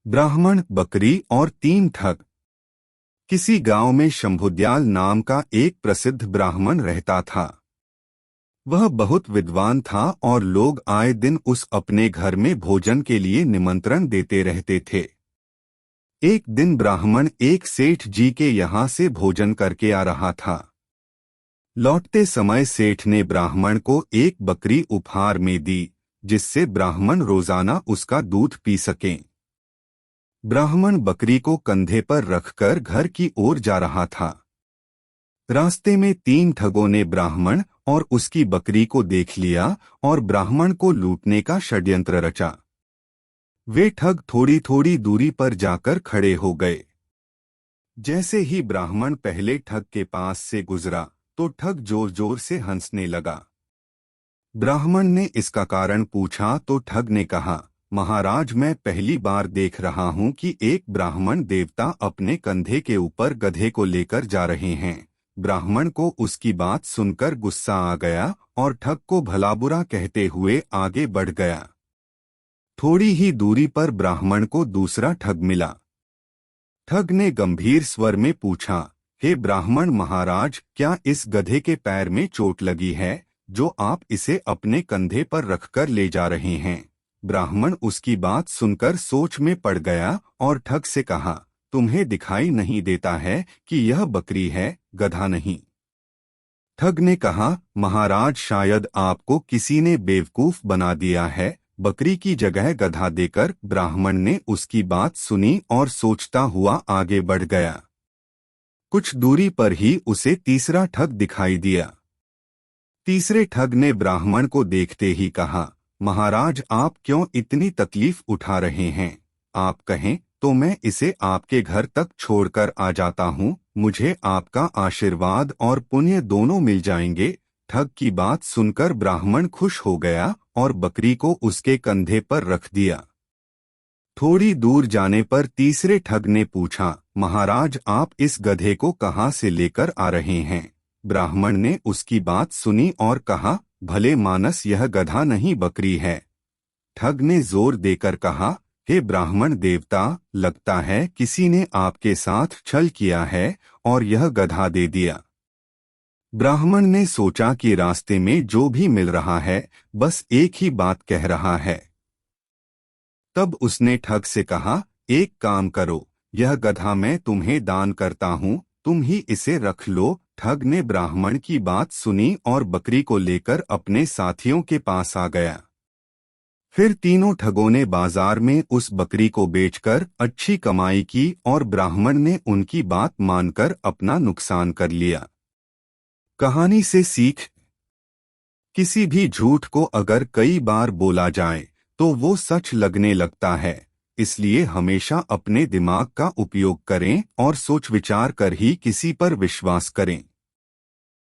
ब्राह्मण, बकरी और 3 ठग। किसी गांव में शंभुदयाल नाम का एक प्रसिद्ध ब्राह्मण रहता था। वह बहुत विद्वान था और लोग आए दिन उस अपने घर में भोजन के लिए निमंत्रण देते रहते थे। एक दिन ब्राह्मण एक सेठ जी के यहाँ से भोजन करके आ रहा था। लौटते समय सेठ ने ब्राह्मण को एक बकरी उपहार में दी, जिससे ब्राह्मण रोजाना उसका दूध पी सके। ब्राह्मण बकरी को कंधे पर रखकर घर की ओर जा रहा था। रास्ते में 3 ठगों ने ब्राह्मण और उसकी बकरी को देख लिया और ब्राह्मण को लूटने का षड्यंत्र रचा। वे ठग थोड़ी थोड़ी दूरी पर जाकर खड़े हो गए। जैसे ही ब्राह्मण पहले ठग के पास से गुजरा तो ठग जोर जोर से हंसने लगा। ब्राह्मण ने इसका कारण पूछा तो ठग ने कहा, महाराज, मैं पहली बार देख रहा हूं कि एक ब्राह्मण देवता अपने कंधे के ऊपर गधे को लेकर जा रहे हैं। ब्राह्मण को उसकी बात सुनकर गुस्सा आ गया और ठग को भला बुरा कहते हुए आगे बढ़ गया। थोड़ी ही दूरी पर ब्राह्मण को दूसरा ठग मिला। ठग ने गंभीर स्वर में पूछा, हे ब्राह्मण महाराज, क्या इस गधे के पैर में चोट लगी है जो आप इसे अपने कंधे पर रखकर ले जा रहे हैं? ब्राह्मण उसकी बात सुनकर सोच में पड़ गया और ठग से कहा, तुम्हें दिखाई नहीं देता है कि यह बकरी है, गधा नहीं? ठग ने कहा, महाराज, शायद आपको किसी ने बेवकूफ बना दिया है। बकरी की जगह गधा देकर ब्राह्मण ने उसकी बात सुनी और सोचता हुआ आगे बढ़ गया। कुछ दूरी पर ही उसे तीसरा ठग दिखाई दिया। तीसरे ठग ने ब्राह्मण को देखते ही कहा, महाराज, आप क्यों इतनी तकलीफ उठा रहे हैं? आप कहें तो मैं इसे आपके घर तक छोड़कर आ जाता हूँ। मुझे आपका आशीर्वाद और पुण्य दोनों मिल जाएंगे। ठग की बात सुनकर ब्राह्मण खुश हो गया और बकरी को उसके कंधे पर रख दिया। थोड़ी दूर जाने पर तीसरे ठग ने पूछा, महाराज, आप इस गधे को कहाँ से लेकर आ रहे हैं? ब्राह्मण ने उसकी बात सुनी और कहा, भले मानस, यह गधा नहीं बकरी है। ठग ने जोर देकर कहा, हे ब्राह्मण देवता, लगता है किसी ने आपके साथ छल किया है और यह गधा दे दिया। ब्राह्मण ने सोचा कि रास्ते में जो भी मिल रहा है बस एक ही बात कह रहा है। तब उसने ठग से कहा, एक काम करो, यह गधा मैं तुम्हें दान करता हूँ, तुम ही इसे रख लो। ठग ने ब्राह्मण की बात सुनी और बकरी को लेकर अपने साथियों के पास आ गया। फिर तीनों ठगों ने बाजार में उस बकरी को बेचकर अच्छी कमाई की और ब्राह्मण ने उनकी बात मानकर अपना नुकसान कर लिया। कहानी से सीख, किसी भी झूठ को अगर कई बार बोला जाए तो वो सच लगने लगता है। इसलिए हमेशा अपने दिमाग का उपयोग करें और सोच विचार कर ही किसी पर विश्वास करें।